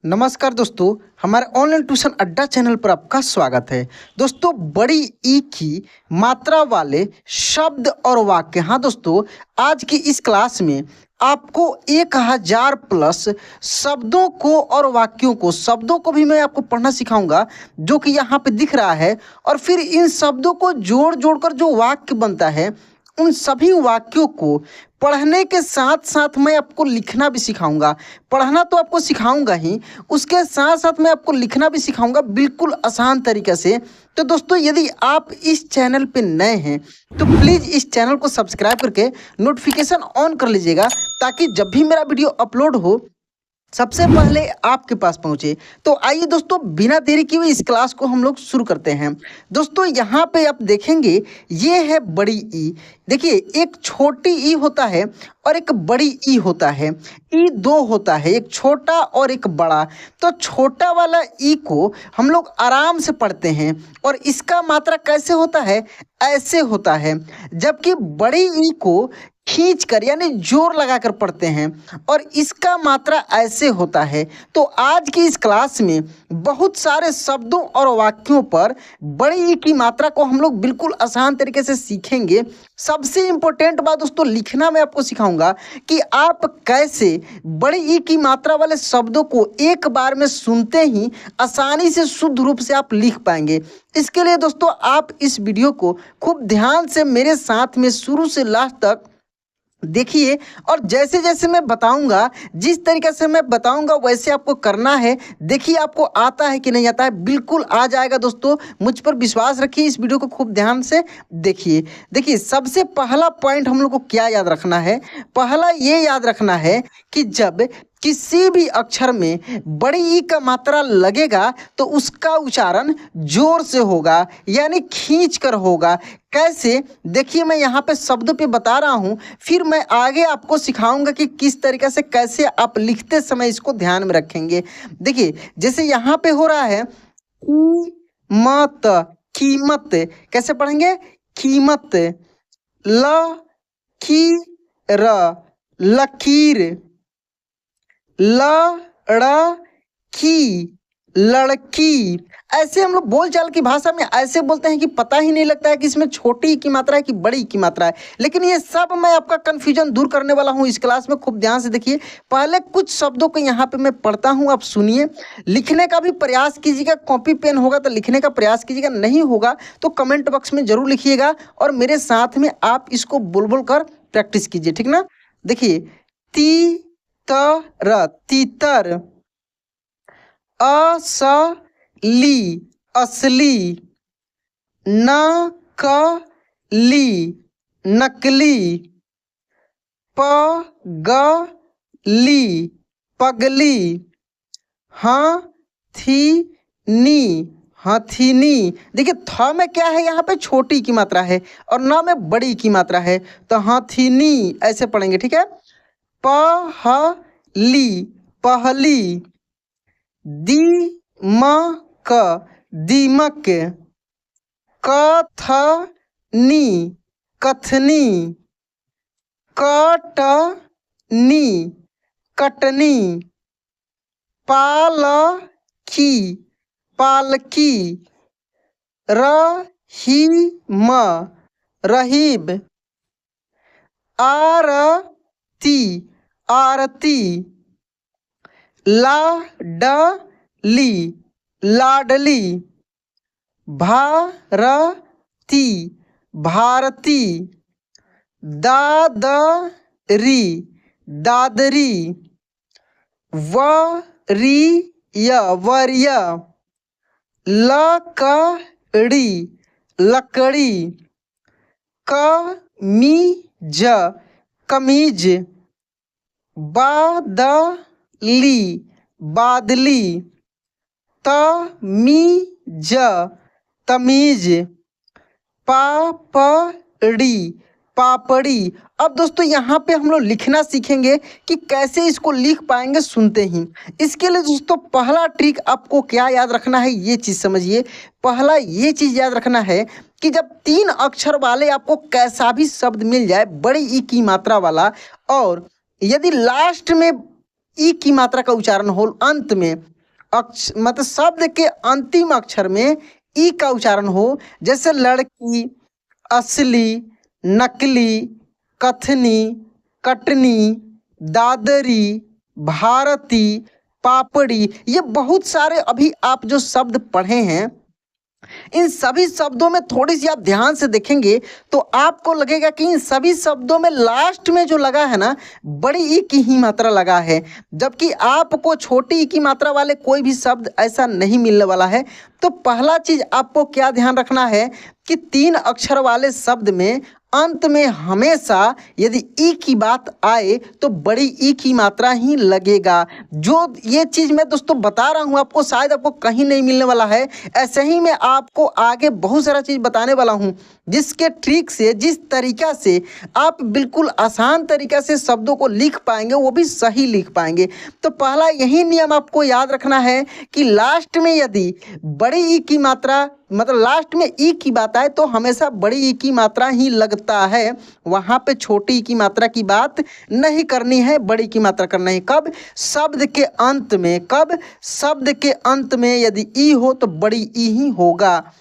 नमस्कार दोस्तों, हमारे ऑनलाइन ट्यूशन अड्डा चैनल पर आपका स्वागत है। दोस्तों, बड़ी ई की मात्रा वाले शब्द और वाक्य। हाँ दोस्तों, आज की इस क्लास में आपको 1000 प्लस शब्दों को और वाक्यों को, शब्दों को भी मैं आपको पढ़ना सिखाऊंगा जो कि यहाँ पे दिख रहा है, और फिर इन शब्दों को जोड़ जोड़कर जो वाक्य बनता है उन सभी वाक्यों को पढ़ने के साथ साथ मैं आपको लिखना भी सिखाऊंगा। पढ़ना तो आपको सिखाऊंगा ही, उसके साथ साथ मैं आपको लिखना भी सिखाऊंगा बिल्कुल आसान तरीके से। तो दोस्तों, यदि आप इस चैनल पे नए हैं तो प्लीज़ इस चैनल को सब्सक्राइब करके नोटिफिकेशन ऑन कर लीजिएगा, ताकि जब भी मेरा वीडियो अपलोड हो सबसे पहले आपके पास पहुंचे। तो आइए दोस्तों, बिना देरी किए हुए इस क्लास को हम लोग शुरू करते हैं। दोस्तों, यहाँ पे आप देखेंगे ये है बड़ी ई। देखिए, एक छोटी ई होता है और एक बड़ी ई होता है। ई दो होता है, एक छोटा और एक बड़ा। तो छोटा वाला ई को हम लोग आराम से पढ़ते हैं और इसका मात्रा कैसे होता है, ऐसे होता है। जबकि बड़ी ई को खींच कर यानी जोर लगाकर पढ़ते हैं और इसका मात्रा ऐसे होता है। तो आज की इस क्लास में बहुत सारे शब्दों और वाक्यों पर बड़ी ई की मात्रा को हम लोग बिल्कुल आसान तरीके से सीखेंगे। सबसे इम्पोर्टेंट बात दोस्तों, लिखना मैं आपको सिखाऊंगा कि आप कैसे बड़ी ई की मात्रा वाले शब्दों को एक बार में सुनते ही आसानी से शुद्ध रूप से आप लिख पाएंगे। इसके लिए दोस्तों, आप इस वीडियो को खूब ध्यान से मेरे साथ में शुरू से लास्ट तक देखिए, और जैसे जैसे मैं बताऊंगा, जिस तरीके से मैं बताऊंगा वैसे आपको करना है। देखिए आपको आता है कि नहीं आता है, बिल्कुल आ जाएगा दोस्तों, मुझ पर विश्वास रखिए। इस वीडियो को खूब ध्यान से देखिए। देखिए, सबसे पहला पॉइंट हम लोग को क्या याद रखना है, पहला ये याद रखना है कि जब किसी भी अक्षर में बड़ी ई का मात्रा लगेगा तो उसका उच्चारण जोर से होगा, यानी खींच कर होगा। कैसे, देखिए मैं यहाँ पे शब्दों पे बता रहा हूँ, फिर मैं आगे आपको सिखाऊंगा कि किस तरीके से कैसे आप लिखते समय इसको ध्यान में रखेंगे। देखिए, जैसे यहाँ पे हो रहा है कीमत, कीमत कैसे पढ़ेंगे, कीमत। ल की र लकीर, लड़की, लड़की। ऐसे हम लोग बोलचाल की भाषा में ऐसे बोलते हैं कि पता ही नहीं लगता है कि इसमें छोटी की मात्रा है कि बड़ी की मात्रा है। लेकिन ये सब मैं आपका कन्फ्यूजन दूर करने वाला हूँ इस क्लास में। खूब ध्यान से देखिए। पहले कुछ शब्दों को यहाँ पे मैं पढ़ता हूँ, आप सुनिए। लिखने का भी प्रयास कीजिएगा, कॉपी पेन होगा तो लिखने का प्रयास कीजिएगा, नहीं होगा तो कमेंट बॉक्स में जरूर लिखिएगा और मेरे साथ में आप इसको बोल बोल कर प्रैक्टिस कीजिए, ठीक ना। देखिए, तीतर, असली, असली, नकली, नकली, पगली, पगली, हथिनी, हथिनी। देखिए, थ में क्या है, यहाँ पे छोटी की मात्रा है और न में बड़ी की मात्रा है, तो हथिनी ऐसे पढ़ेंगे, ठीक है। पहली, पहली, दीमक, दीमक, कथनी, कथनी, कटनी, कटनी, पालकी, पालकी, रहीम, रहीब, आरती, आरती, लाडली, लाडली, भारती, भारती, दादरी, दादरी, वरीय, वरीय, लकड़ी, लकड़ी, कमीज, कमीज, बादली, बादली, तमीज, तमीज, पापड़ी, पापड़ी। अब दोस्तों, यहाँ पे हम लोग लिखना सीखेंगे कि कैसे इसको लिख पाएंगे सुनते ही। इसके लिए दोस्तों, पहला ट्रिक आपको क्या याद रखना है, ये चीज़ समझिए। पहला ये चीज़ याद रखना है कि जब 3 अक्षर वाले आपको कैसा भी शब्द मिल जाए बड़ी ई की मात्रा वाला, और यदि लास्ट में ई की मात्रा का उच्चारण हो, अंत में मतलब शब्द के अंतिम अक्षर में ई का उच्चारण हो, जैसे लड़की, असली, नकली, कथनी, कटनी, दादरी, भारती, पापड़ी, ये बहुत सारे अभी आप जो शब्द पढ़े हैं, इन सभी शब्दों में थोड़ी सी आप ध्यान से देखेंगे तो आपको लगेगा कि इन सभी शब्दों में लास्ट में जो लगा है ना, बड़ी ई की ही मात्रा लगा है, जबकि आपको छोटी ई की मात्रा वाले कोई भी शब्द ऐसा नहीं मिलने वाला है। तो पहला चीज आपको क्या ध्यान रखना है कि 3 अक्षर वाले शब्द में अंत में हमेशा यदि ई की बात आए तो बड़ी ई की मात्रा ही लगेगा। जो ये चीज़ मैं दोस्तों बता रहा हूँ आपको, शायद आपको कहीं नहीं मिलने वाला है। ऐसे ही मैं आपको आगे बहुत सारा चीज़ बताने वाला हूँ, जिसके ट्रिक से, जिस तरीका से आप बिल्कुल आसान तरीका से शब्दों को लिख पाएंगे, वो भी सही लिख पाएंगे। तो पहला यही नियम आपको याद रखना है कि लास्ट में यदि बड़ी ई की मात्रा, मतलब लास्ट में ई की बात आए तो हमेशा बड़ी ई की मात्रा ही लगता है, वहाँ पे छोटी ई की मात्रा की बात नहीं करनी है, बड़ी की मात्रा करना है। कब? शब्द के अंत में। कब? शब्द के अंत में यदि ई हो तो बड़ी ई ही होगा।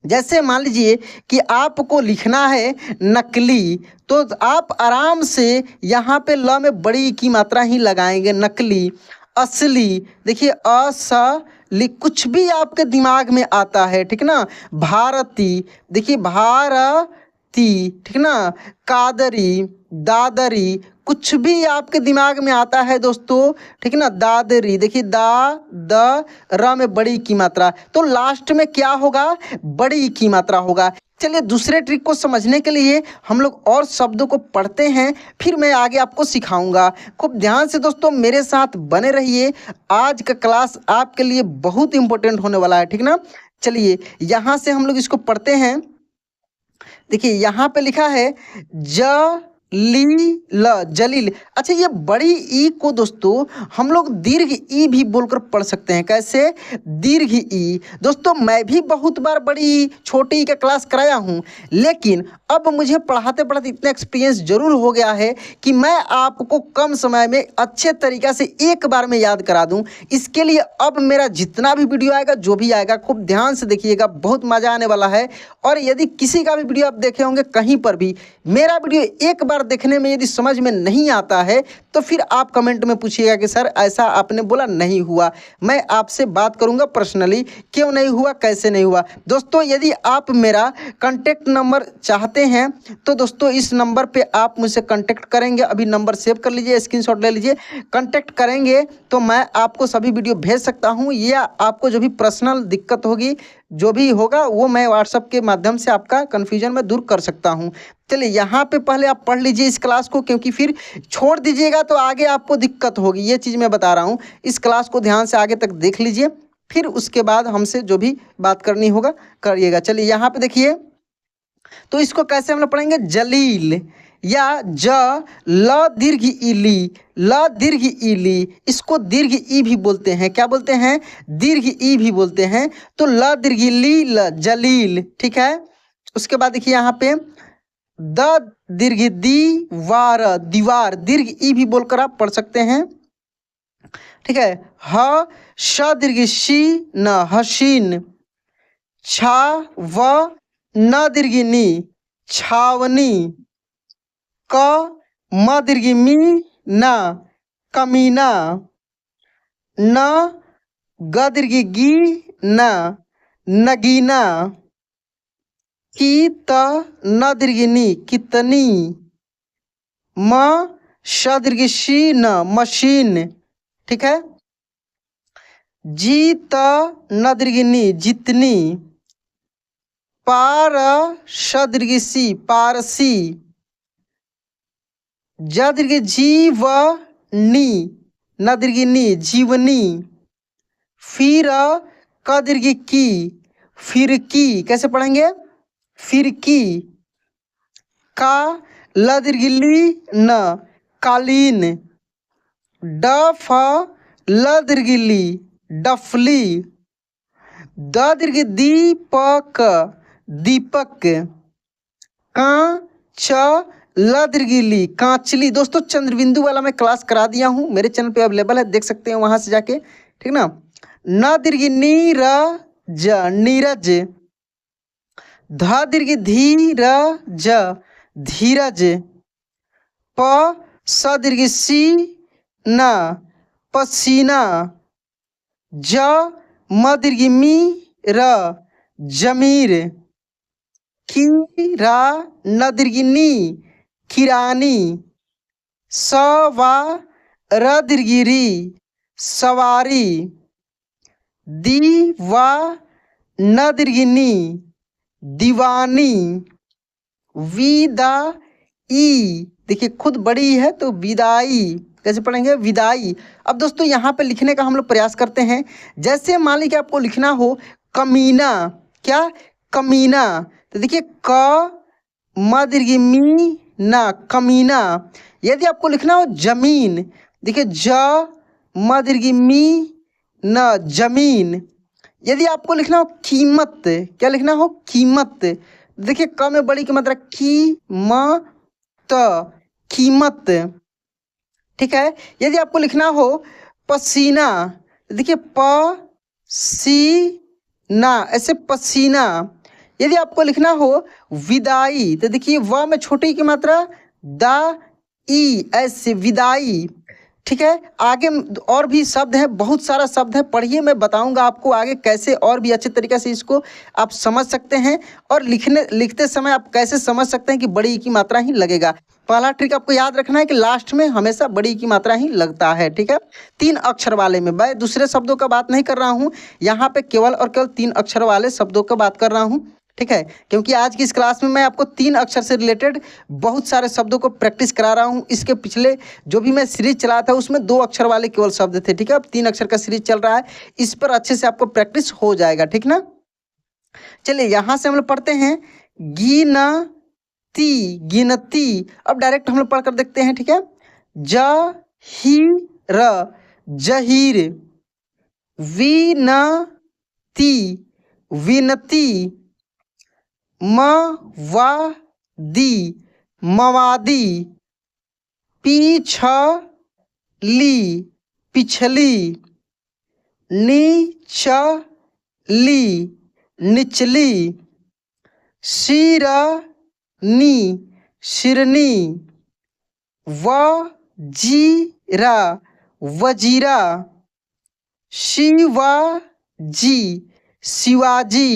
जैसे मान लीजिए कि आपको लिखना है नकली, तो आप आराम से यहाँ पे ल में बड़ी ई की मात्रा ही लगाएंगे, नकली। असली, देखिए असली, कुछ भी आपके दिमाग में आता है, ठीक ना। भारती, देखिए भारती, ठीक ना। कादरी, दादरी, कुछ भी आपके दिमाग में आता है दोस्तों, ठीक ना। दादरी, देखिए द र में बड़ी की मात्रा, तो लास्ट में क्या होगा? बड़ी की मात्रा होगा। चलिए दूसरे ट्रिक को समझने के लिए हम लोग और शब्दों को पढ़ते हैं, फिर मैं आगे आपको सिखाऊंगा। खूब ध्यान से दोस्तों मेरे साथ बने रहिए, आज का क्लास आपके लिए बहुत इंपॉर्टेंट होने वाला है, ठीक ना। चलिए यहाँ से हम लोग इसको पढ़ते हैं। देखिए यहाँ पे लिखा है जलील। अच्छा, ये बड़ी ई को दोस्तों हम लोग दीर्घ ई भी बोलकर पढ़ सकते हैं। कैसे? दीर्घ ई। दोस्तों मैं भी बहुत बार बड़ी ई, छोटी ई का क्लास कराया हूँ, लेकिन अब मुझे पढ़ाते पढ़ाते इतना एक्सपीरियंस जरूर हो गया है कि मैं आपको कम समय में अच्छे तरीक़ा से एक बार में याद करा दूँ। इसके लिए अब मेरा जितना भी वीडियो आएगा, जो भी आएगा, खूब ध्यान से देखिएगा, बहुत मज़ा आने वाला है। और यदि किसी का भी वीडियो आप देखे होंगे कहीं पर भी, मेरा वीडियो एक बार देखने में यदि समझ में नहीं आता है तो फिर आप कमेंट में पूछिएगा कि सर ऐसा आपने बोला नहीं हुआ। मैं आपसे बात करूंगा पर्सनली, क्यों नहीं हुआ, कैसे नहीं हुआ। दोस्तों यदि आप मेरा कांटेक्ट नंबर चाहते हैं तो दोस्तों इस नंबर पे आप मुझसे कांटेक्ट करेंगे। अभी नंबर सेव कर लीजिए, स्क्रीनशॉट ले लीजिए। कांटेक्ट करेंगे तो मैं आपको सभी वीडियो भेज सकता हूँ, या आपको जो भी पर्सनल दिक्कत होगी, जो भी होगा वो मैं व्हाट्सएप के माध्यम से आपका कन्फ्यूजन में दूर कर सकता हूँ। चलिए यहाँ पे पहले आप पढ़ लीजिए इस क्लास को, क्योंकि फिर छोड़ दीजिएगा तो आगे आपको दिक्कत होगी, ये चीज़ मैं बता रहा हूँ। इस क्लास को ध्यान से आगे तक देख लीजिए, फिर उसके बाद हमसे जो भी बात करनी होगा करिएगा। चलिए यहाँ पे देखिए, तो इसको कैसे हम लोग पढ़ेंगे? जलील, या ल दीर्घ इली, ल दीर्घ इली, इसको दीर्घ ई भी बोलते हैं। क्या बोलते हैं? दीर्घ ई भी बोलते हैं। तो ल दीर्घ ली, ल, जलील, ठीक है। उसके बाद देखिए यहाँ पे द दीर्घ दी वार, दीवार, दीर्घ ई भी बोलकर आप पढ़ सकते हैं, ठीक है। ह श दीर्घ शी न, हसीन। छा व न दीर्घ नी, छावनी। क म दीर्घ मी न, कमीना। न ग दीर्घ गी न, नगीना। की त न दीर्घ नी, कितनी। म श दीर्घ शी न, मशीन, ठीक है। जी त न दीर्घ नी, जितनी। पार श दीर्घ सी, पारसी। ज दीर्घ जी व नी, न दीर्घ नी, जीवनी। फिर क दीर्घ की, फिरकी। कैसे पढ़ेंगे? फिरकी। का ल दीर्घ ली न, कालीन। ड फ ल दीर्घ ली, डफली। द दीर्घ दीपक, दीपक। क छ ल दीर्घी ली कांचली। दोस्तों चंद्रबिंदु वाला मैं क्लास करा दिया हूँ, मेरे चैनल पे अवेलेबल है, देख सकते हैं वहां से जाके, ठीक ना। न दीर्घी नीरज नीरज। ध दीर्घी धीरज धीरज। प स दीर्घी सी न पसीना। ज म दीर्घी मी र जमीर। खीरा न दीर्घी नी किरानी। स वा र दीर्घी री सवारी। दी वा न दीर्घी नी दीवानी। विदा ई, देखिए खुद बड़ी है तो विदाई कैसे पढ़ेंगे, विदाई। अब दोस्तों यहाँ पे लिखने का हम लोग प्रयास करते हैं। जैसे मान लीजिए आपको लिखना हो कमीना, क्या कमीना, तो देखिए क म दीर्घी मी ना कमीना। यदि आपको लिखना हो जमीन, देखिए ज म दीर्घी मी न जमीन। यदि आपको लिखना हो कीमत, क्या लिखना हो कीमत, देखिए क में बड़ी की मात्रा की म त कीमत, ठीक है। यदि आपको लिखना हो पसीना, देखिए प सी ना ऐसे पसीना। यदि आपको लिखना हो विदाई, तो देखिए व में छोटी की मात्रा दा ई ऐसे विदाई, ठीक है। आगे और भी शब्द हैं, बहुत सारा शब्द है, पढ़िए, मैं बताऊंगा आपको आगे कैसे और भी अच्छे तरीके से इसको आप समझ सकते हैं। और लिखते समय आप कैसे समझ सकते हैं कि बड़ी ई की मात्रा ही लगेगा। पहला ट्रिक आपको याद रखना है कि लास्ट में हमेशा बड़ी ई की मात्रा ही लगता है, ठीक है। 3 अक्षर वाले में, मैं दूसरे शब्दों का बात नहीं कर रहा हूँ, यहाँ पे केवल और केवल 3 अक्षर वाले शब्दों का बात कर रहा हूँ, ठीक है। क्योंकि आज की इस क्लास में मैं आपको 3 अक्षर से रिलेटेड बहुत सारे शब्दों को प्रैक्टिस करा रहा हूँ। इसके पिछले जो भी मैं सीरीज चला था उसमें 2 अक्षर वाले केवल शब्द थे, ठीक है। अब 3 अक्षर का सीरीज चल रहा है, इस पर अच्छे से आपको प्रैक्टिस हो जाएगा, ठीक ना। चलिए यहाँ से हम लोग पढ़ते हैं गिनती गिनती। अब डायरेक्ट हम लोग पढ़ कर देखते हैं, ठीक है। जहीर जहीर। विनती विनती। मवादी मवादी। पिछली पिछली। नीचली निचली। शिरनी शिरनी। वजीरा वजीरा। शिवाजी शिवाजी।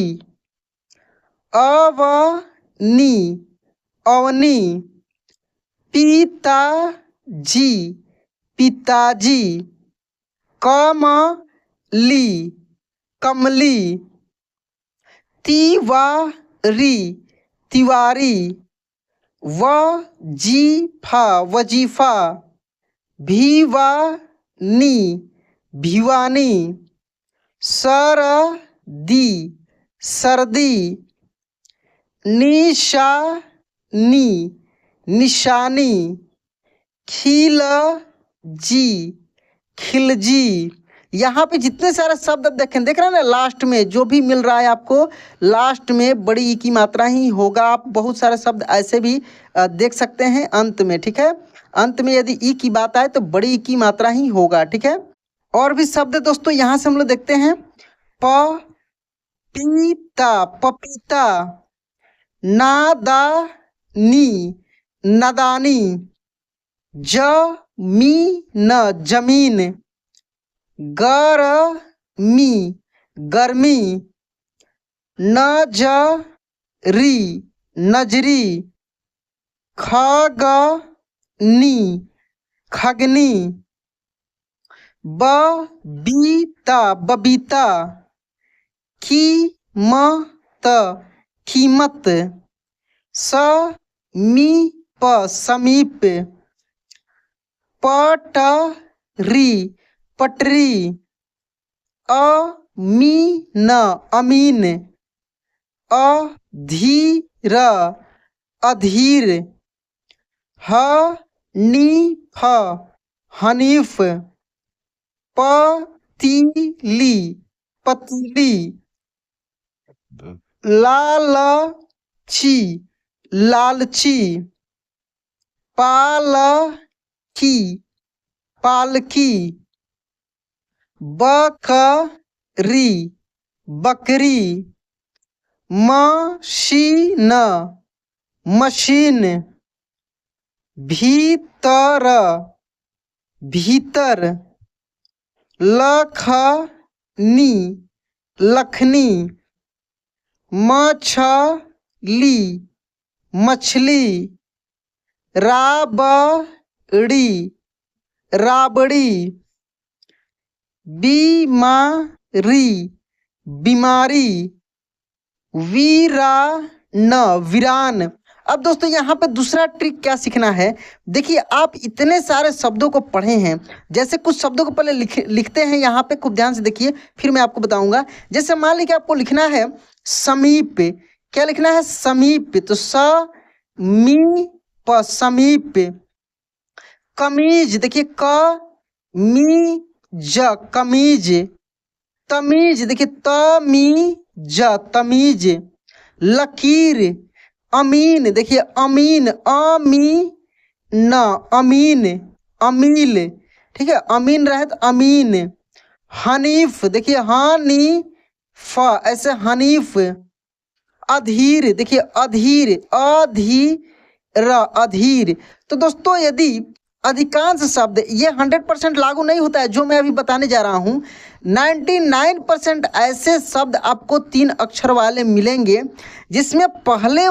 अवनी अवनी। पिताजी पिताजी। कमली कमली। तिवारी तिवारी। वजीफा वजीफा। भिवानी भिवानी। सरदी सर्दी। निशानी निशानी। खिलजी खिलजी। यहाँ पे जितने सारे शब्द देखें, देख रहे हैं ना, लास्ट में जो भी मिल रहा है आपको, लास्ट में बड़ी ई की मात्रा ही होगा। आप बहुत सारे शब्द ऐसे भी देख सकते हैं अंत में, ठीक है। अंत में यदि ई की बात आए तो बड़ी ई की मात्रा ही होगा, ठीक है। और भी शब्द दोस्तों यहाँ से हम लोग देखते हैं। पपीता पपीता। नादानी नादानी। जमीन जमीन। गर्मी गर्मी। नजरी नजरी। खगनी खगनी। बबीता बबीता। कीमत कीमत। समीप समीप। पटरी पटरी। अमीन अमीन। अधीर अधीर। हनीफ हनीफ। पतीली पतीली। लालची लालची। पालकी पालकी, बकरी बकरी, मशीन मशीन, भीतर भीतर, लखनी लखनी, मछली मछली, राबड़ी राबड़ी, बीमारी बीमारी, वीरान वीरान। अब दोस्तों यहाँ पे दूसरा ट्रिक क्या सीखना है। देखिए आप इतने सारे शब्दों को पढ़े हैं, जैसे कुछ शब्दों को पहले लिखते हैं यहाँ पे, खूब ध्यान से देखिए फिर मैं आपको बताऊंगा। जैसे मान लीजिए आपको लिखना है समीप, क्या लिखना है समीप, तो समीप। कमीज, देखिए कमीज कमीज, तमीज, देखिए तमीज तमीज, लकीर, अमीन, देखिए अमीन अमीन अमीन अमील, ठीक है अमीन रहे तो अमीन। हनीफ, देखिए हनीफ ऐसे हनीफ। अधीर, देखिए अधीर अधीर अधीर। तो दोस्तों यदि अधिकांश शब्द ये 100% लागू नहीं होता है जो मैं अभी बताने जा रहा हूँ, 99% ऐसे शब्द आपको 3 अक्षर वाले मिलेंगे जिसमें पहले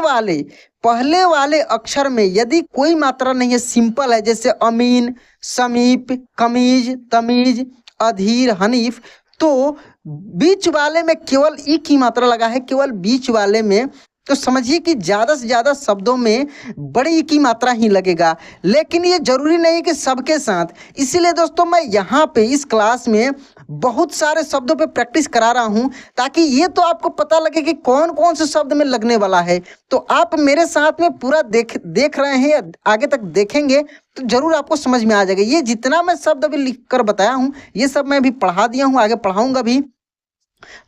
वाले अक्षर में यदि कोई मात्रा नहीं है, सिंपल है, जैसे अमीन, समीप, कमीज, तमीज, अधीर, हनीफ, तो बीच वाले में केवल ई की मात्रा लगा है, केवल बीच वाले में, तो समझिए कि ज़्यादा से ज़्यादा शब्दों में बड़ी की मात्रा ही लगेगा। लेकिन ये जरूरी नहीं कि सबके साथ, इसीलिए दोस्तों मैं यहाँ पे इस क्लास में बहुत सारे शब्दों पे प्रैक्टिस करा रहा हूँ, ताकि ये तो आपको पता लगे कि कौन कौन से शब्द में लगने वाला है। तो आप मेरे साथ में पूरा देख रहे हैं, आगे तक देखेंगे तो जरूर आपको समझ में आ जाएगा। ये जितना मैं शब्द अभी लिख कर बताया हूँ ये सब मैं अभी पढ़ा दिया हूँ, आगे पढ़ाऊँगा भी।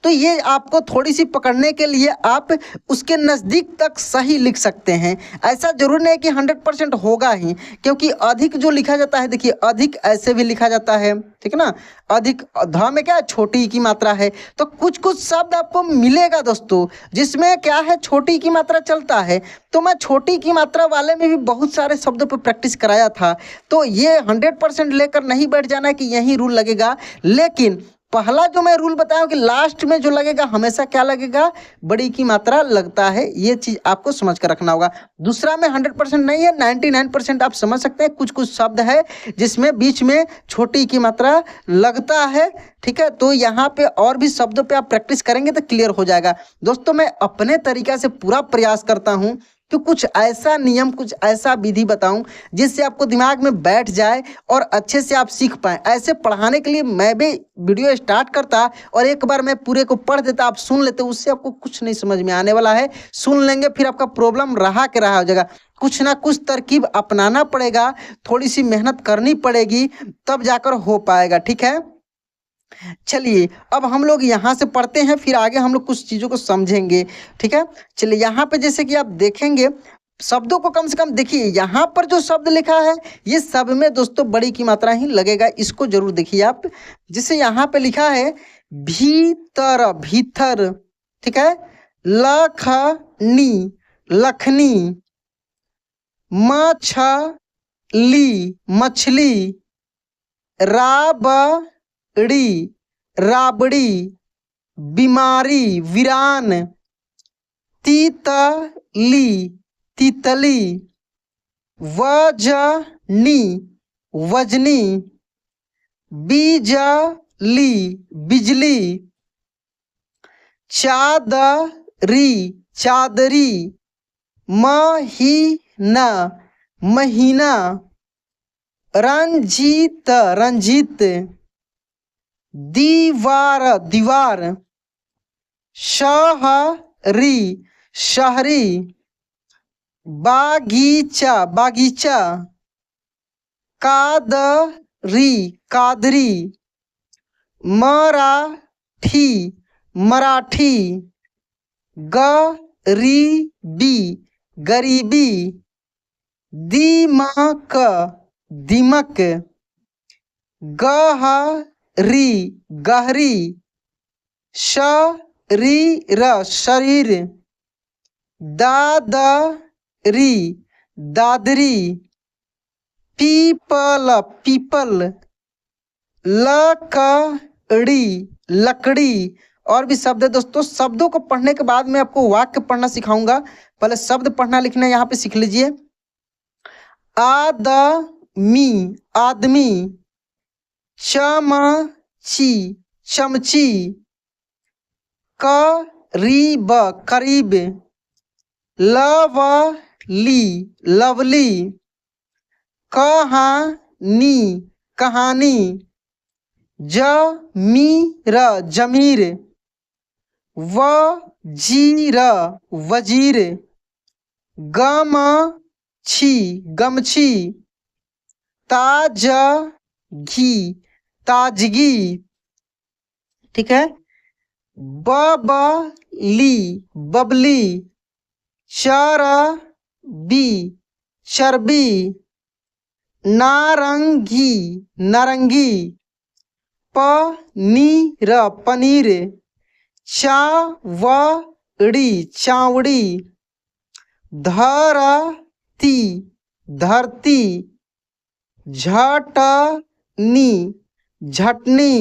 तो ये आपको थोड़ी सी पकड़ने के लिए आप उसके नज़दीक तक सही लिख सकते हैं। ऐसा जरूर नहीं है कि 100% होगा ही, क्योंकि अधिक जो लिखा जाता है, देखिए अधिक ऐसे भी लिखा जाता है, ठीक है ना। अधिक ध में क्या है, छोटी की मात्रा है, तो कुछ कुछ शब्द आपको मिलेगा दोस्तों जिसमें क्या है, छोटी की मात्रा चलता है। तो मैं छोटी की मात्रा वाले में भी बहुत सारे शब्दों पर प्रैक्टिस कराया था। तो ये 100% लेकर नहीं बैठ जाना है कि यही रूल लगेगा, लेकिन पहला जो मैं रूल बताया कि लास्ट में जो लगेगा हमेशा क्या लगेगा, बड़ी की मात्रा लगता है, ये चीज आपको समझ कर रखना होगा। दूसरा में 100% नहीं है, 99% आप समझ सकते हैं। कुछ कुछ शब्द है जिसमें बीच में छोटी की मात्रा लगता है, ठीक है। तो यहाँ पे और भी शब्दों पे आप प्रैक्टिस करेंगे तो क्लियर हो जाएगा। दोस्तों मैं अपने तरीका से पूरा प्रयास करता हूँ कि कुछ ऐसा नियम, कुछ ऐसा विधि बताऊं जिससे आपको दिमाग में बैठ जाए और अच्छे से आप सीख पाएँ। ऐसे पढ़ाने के लिए मैं भी वीडियो स्टार्ट करता और एक बार मैं पूरे को पढ़ देता, आप सुन लेते, उससे आपको कुछ नहीं समझ में आने वाला है। सुन लेंगे फिर आपका प्रॉब्लम रहा के रहा हो जाएगा। कुछ ना कुछ तरकीब अपनाना पड़ेगा, थोड़ी सी मेहनत करनी पड़ेगी, तब जाकर हो पाएगा, ठीक है। चलिए अब हम लोग यहाँ से पढ़ते हैं, फिर आगे हम लोग कुछ चीज़ों को समझेंगे, ठीक है। चलिए यहाँ पे जैसे कि आप देखेंगे शब्दों को कम से कम देखिए, यहाँ पर जो शब्द लिखा है ये सब में दोस्तों बड़ी की मात्रा ही लगेगा, इसको जरूर देखिए आप। जैसे यहाँ पे लिखा है भीतर भीतर, ठीक है, लखनी लखनी, मछली मछली, राबड़ी राबड़ी, बीमारी वीरान, तीतली तीतली, वजनी वजनी, बिजली बिजली, चादरी चादरी, महीना महीना, रंजीत रंजीत, दीवार दीवार, शहरी शहरी, बागीचा बागीचा, कादरी कादरी, मराठी मराठी, गरीबी गरीबी, दीमक दीमक, गहरी गहरी, शरीर शरीर, दादरी दादरी, पीपल पीपल, लकड़ी लकड़ी। और भी शब्द है दोस्तों। शब्दों को पढ़ने के बाद मैं आपको वाक्य पढ़ना सिखाऊंगा। पहले शब्द पढ़ना लिखना यहाँ पे सीख लीजिए। आदमी आदमी, चमची चमची, करीब करीब, लवली लवली, कहानी कहानी, जमीर जमीर, वजीर वजीर, गमछी गमछी, ताजगी ताजगी। ठीक है। बबली बबली, चरबी चर्बी, नारंगी नारंगी, पनीर पनीर, चावड़ी चावड़ी, धरती धरती, झटनी झटनी,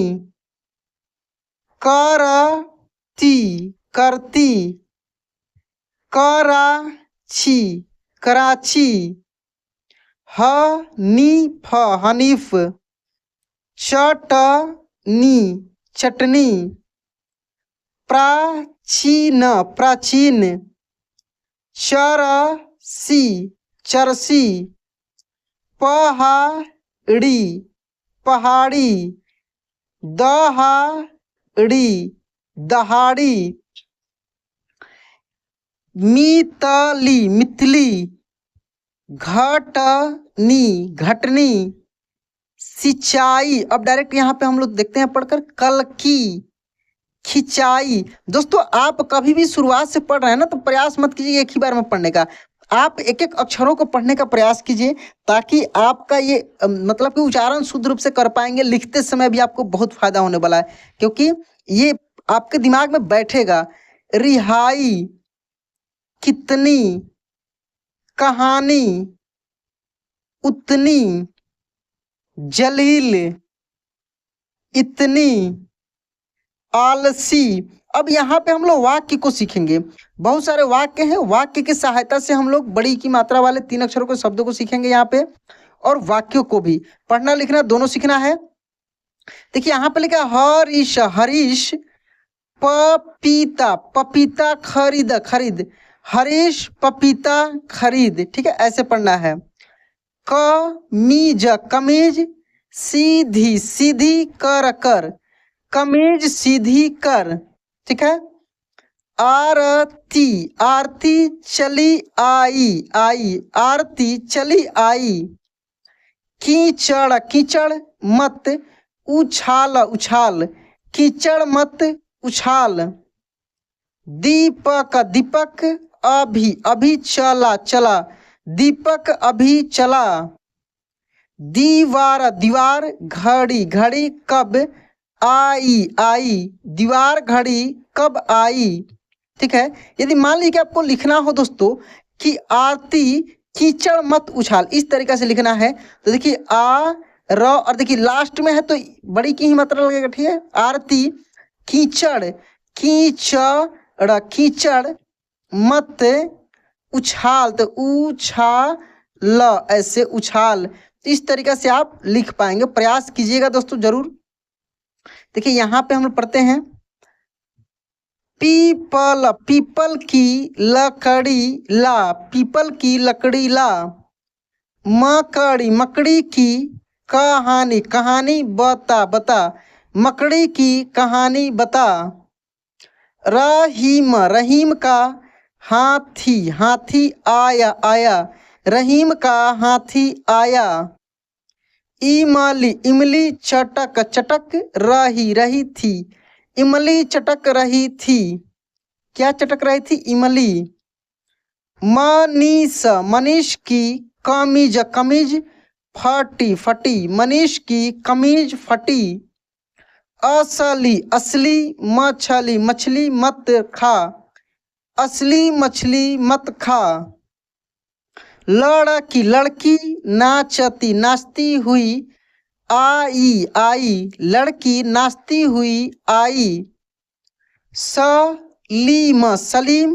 करती करती, कराची कराची, हनीफ हनीफ, चटनी चटनी, प्राचीन प्राचीन, चरसी चरसी, पहाड़ी पहाड़ी, दहाड़ी दहाड़ी, मितली मितली, घटनी घटनी, सिंचाई। अब डायरेक्ट यहाँ पे हम लोग देखते हैं पढ़कर, कल की खिंचाई। दोस्तों आप कभी भी शुरुआत से पढ़ रहे हैं ना, तो प्रयास मत कीजिए एक ही बार में पढ़ने का। आप एक एक अक्षरों को पढ़ने का प्रयास कीजिए, ताकि आपका ये मतलब कि उच्चारण शुद्ध रूप से कर पाएंगे। लिखते समय भी आपको बहुत फायदा होने वाला है, क्योंकि ये आपके दिमाग में बैठेगा। रिहाई, कितनी, कहानी, उतनी, जलील, इतनी, आलसी। अब यहाँ पे हम लोग वाक्य को सीखेंगे। बहुत सारे वाक्य हैं, वाक्य की सहायता से हम लोग बड़ी की मात्रा वाले 3 अक्षरों के शब्दों को सीखेंगे यहाँ पे, और वाक्यों को भी पढ़ना लिखना दोनों सीखना है। देखिए यहाँ पे लिखा हरीश हरीश, पपीता पपीता, खरीद खरीद, हरीश पपीता खरीद। ठीक है, ऐसे पढ़ना है। कमीज कमीज, सीधी सीधी, कर कर, कमीज सीधी कर। ठीक है। आरती आरती, चली आई आई, आरती चली आई। कीचड़ कीचड़, मत उछाल उछाल, कीचड़ मत उछाल। दीपक दीपक, अभी अभी चला चला, दीपक अभी चला। दीवार दीवार, घड़ी घड़ी, कब आई आई, दीवार घड़ी कब आई। ठीक है। यदि मान लीजिए कि आपको लिखना हो दोस्तों कि आरती कीचड़ मत उछाल, इस तरीके से लिखना है, तो देखिए आ र, और देखिए लास्ट में है तो बड़ी की ही मात्रा लगेगा। ठीक है। आरती कीचड़, कीचड़ कीचड़, मत उछाल, तो उछाल, ऐसे उछाल। इस तरीके से आप लिख पाएंगे। प्रयास कीजिएगा दोस्तों जरूर। देखिए यहाँ पे हम लोग पढ़ते हैं, पीपल पीपल की लकड़ी ला, पीपल की लकड़ी ला। मकड़ी मकड़ी की कहानी कहानी बता बता, मकड़ी की कहानी बता। रहीम रहीम का हाथी हाथी आया आया, रहीम का हाथी आया। इमली इमली चटक चटक रही रही थी, इमली चटक रही थी। क्या चटक रही थी? इमली। मनीष मनीष की कमीज कमीज फटी फटी, मनीष की कमीज फटी। असली असली मछली मछली मत खा, असली मछली मत खा। लड़की लड़की नाचती नाचती हुई आई आई, लड़की नाचती हुई आई। सलीम सलीम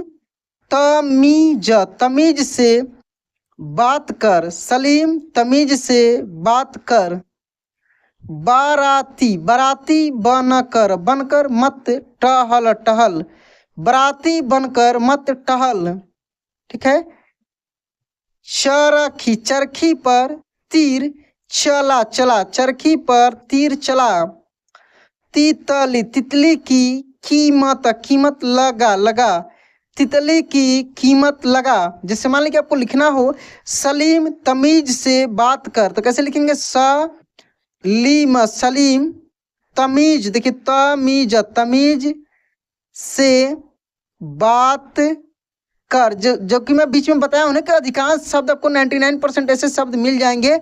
तमीज तमीज से बात कर, सलीम तमीज से बात कर। बाराती बाराती बनकर बनकर मत टहल टहल, बाराती बनकर मत टहल। ठीक है। चरखी चरखी पर तीर चला चला, चरखी पर तीर चला। तितली तितली की कीमत कीमत लगा लगा, तितली की कीमत लगा। जैसे मान लीजिए आपको लिखना हो सलीम तमीज से बात कर, तो कैसे लिखेंगे? सलीम सलीम तमीज, देखिए तमीज तमीज से बात कर। जो कि मैं बीच में बताया हूं ना कि अधिकांश शब्द आपको 99% ऐसे शब्द मिल जाएंगे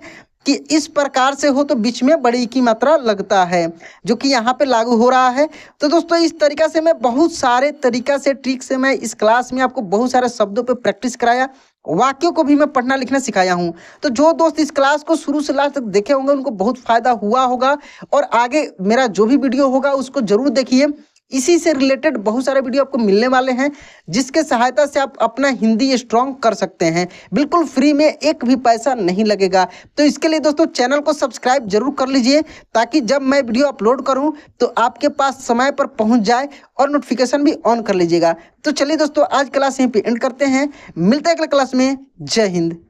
कि इस प्रकार से हो तो बीच में बड़ी की मात्रा लगता है, जो कि यहाँ पे लागू हो रहा है। तो दोस्तों इस तरीका से मैं बहुत सारे तरीका से ट्रिक से मैं इस क्लास में आपको बहुत सारे शब्दों पे प्रैक्टिस कराया, वाक्यों को भी मैं पढ़ना लिखना सिखाया हूँ। तो जो दोस्त इस क्लास को शुरू से लास्ट तक देखे होंगे उनको बहुत फायदा हुआ होगा, और आगे मेरा जो भी वीडियो होगा उसको जरूर देखिए। इसी से रिलेटेड बहुत सारे वीडियो आपको मिलने वाले हैं, जिसके सहायता से आप अपना हिंदी स्ट्रॉन्ग कर सकते हैं, बिल्कुल फ्री में, एक भी पैसा नहीं लगेगा। तो इसके लिए दोस्तों चैनल को सब्सक्राइब जरूर कर लीजिए, ताकि जब मैं वीडियो अपलोड करूं तो आपके पास समय पर पहुंच जाए, और नोटिफिकेशन भी ऑन कर लीजिएगा। तो चलिए दोस्तों आज क्लास यहीं पे एंड करते हैं, मिलते हैं अगले क्लास में। जय हिंद।